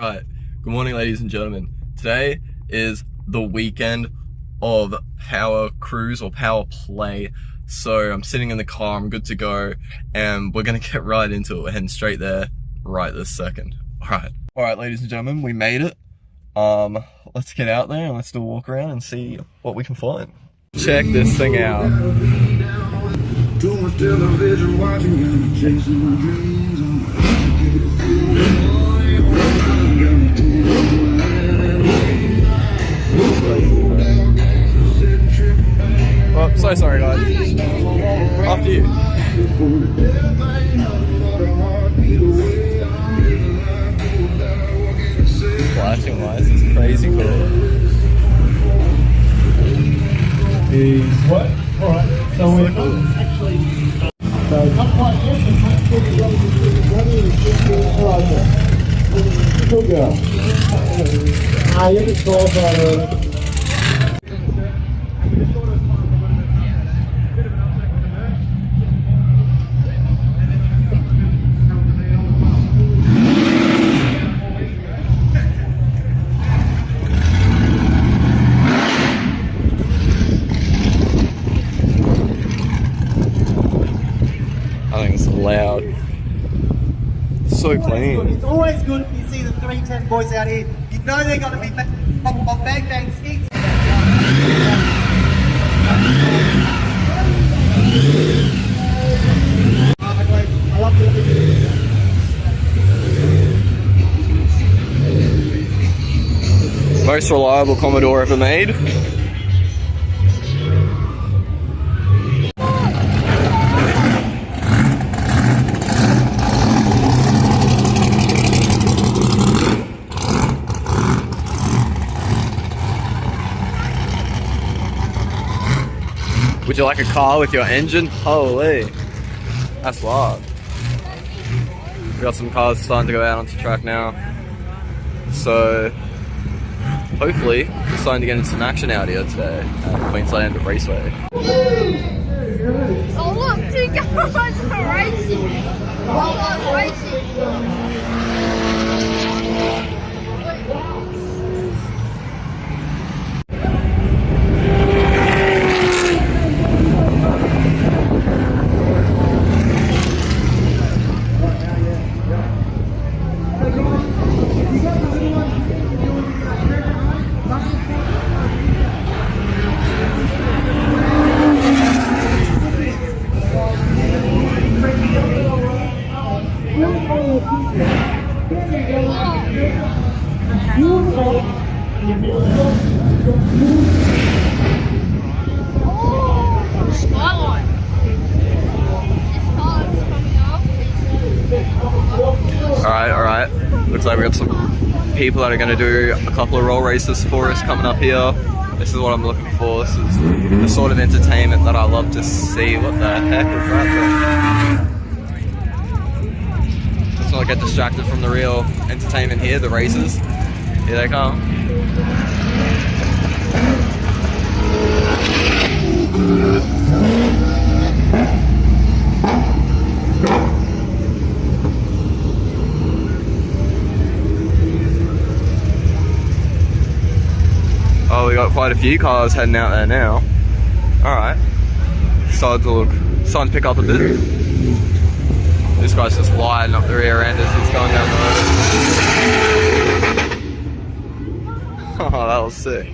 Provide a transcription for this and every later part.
Right, good morning ladies and gentlemen. Today is the weekend of power cruise or power play. So I'm sitting in the car, I'm good to go, and we're gonna get right into it. We're heading straight there right this second. Alright ladies and gentlemen, we made it. Let's get out there and let's do a walk around and see what we can find. Check this thing out. Too much television watching and chasing dreams. Oh, so sorry guys. After you. Flashing lights is crazy cool. Is what? Alright, so we're actually not quite yet, good girl. You can score for I think it's loud. So clean. It's always good if you see the 310 boys out here. You know they're going to be on bang bang skis. Most reliable Commodore ever made. Would you like a car with your engine? Holy, that's loud. We got some cars starting to go out onto track now. So, hopefully, we're starting to get into some action out here today at Queensland Raceway. Oh look, two guys are racing. Racing. Alright. Looks like we got some people that are going to do a couple of roll races for us coming up here. This is what I'm looking for. This is the sort of entertainment that I love to see. What the heck is that thing? Let's not get distracted from the real entertainment here, the races. Here they come. Oh, we got quite a few cars heading out there now. Alright. Starting to pick up a bit. This guy's just lighting up the rear end as he's going down the road. Oh, that was sick.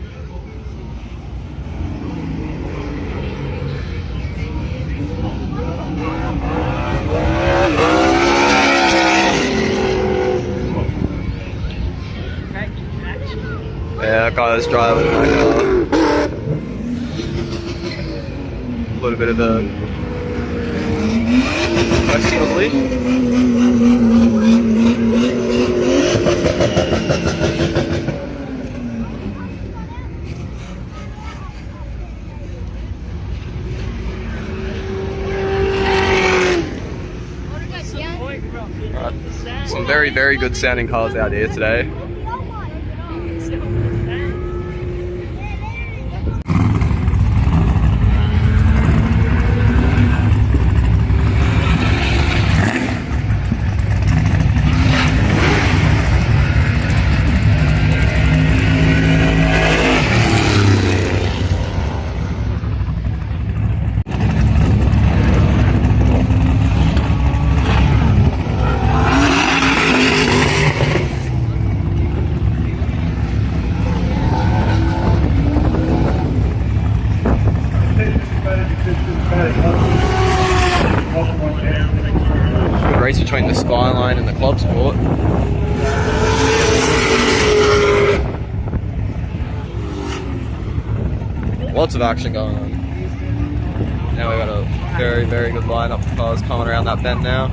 Yeah, that guy was driving that car. A little bit of a questionably. Some very, very good sounding cars out here today. Lots of action going on. Now we got a very, very good lineup of cars coming around that bend now.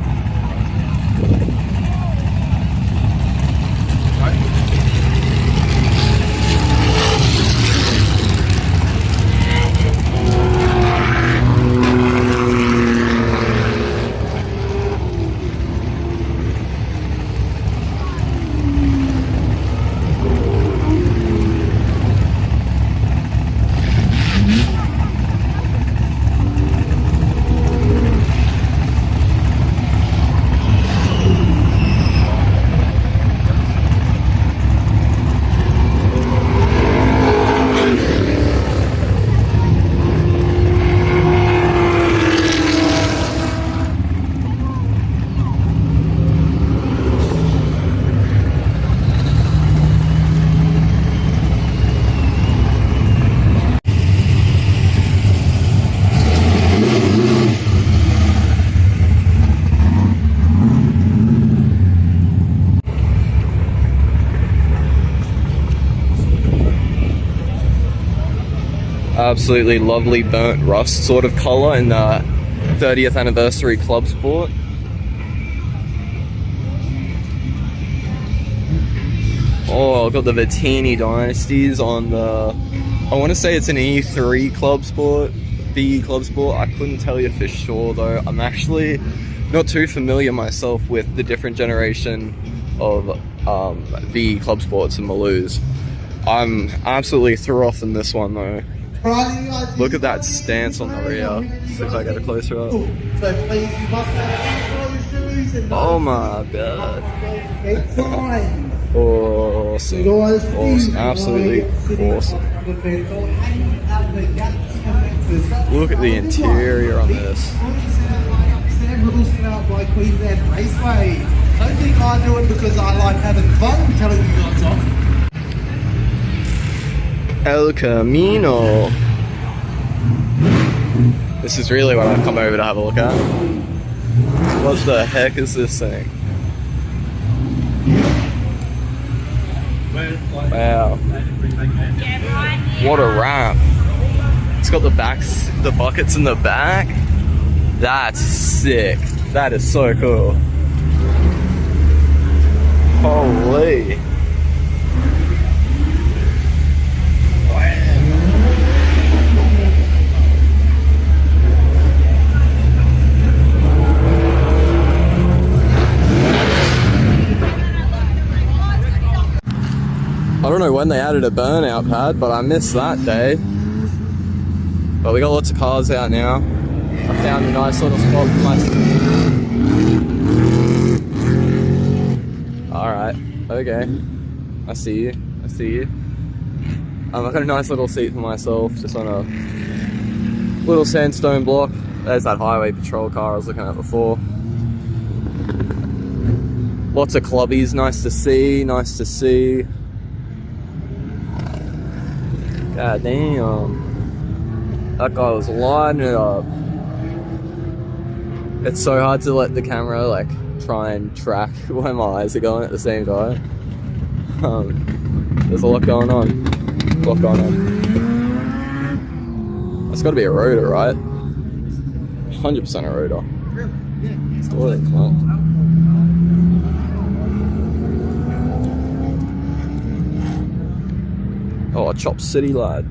Absolutely lovely burnt rust sort of colour in the 30th anniversary Club Sport. Oh, I've got the Vittini Dynasties on the, I want to say it's an E3 Club Sport, B Club Sport. I couldn't tell you for sure though. I'm actually not too familiar myself with the different generation of V Club Sports and Maloos. I'm absolutely threw off in this one though. Look at that stance on the rear. See if I get a closer up. Oh my god. Awesome. Awesome. Absolutely awesome. Look at the interior on this. I don't think I do it because I like having fun telling you guys off. El Camino. This is really what I've come over to have a look at. What the heck is this thing? Wow. What a wrap. It's got the buckets in the back. That's sick. That is so cool. Holy. I don't know when they added a burnout pad, but I missed that day. But we got lots of cars out now. I found a nice little spot for myself. Alright, okay. I see you, I see you. I've got a nice little seat for myself, just on a little sandstone block. There's that highway patrol car I was looking at before. Lots of clubbies, nice to see, nice to see. God damn. That guy was lighting it up. It's so hard to let the camera like try and track where my eyes are going at the same time. There's a lot going on. A lot going on. That's gotta be a rotor, right? 100% a rotor. Let's do it, come on. Oh, Chop City lad.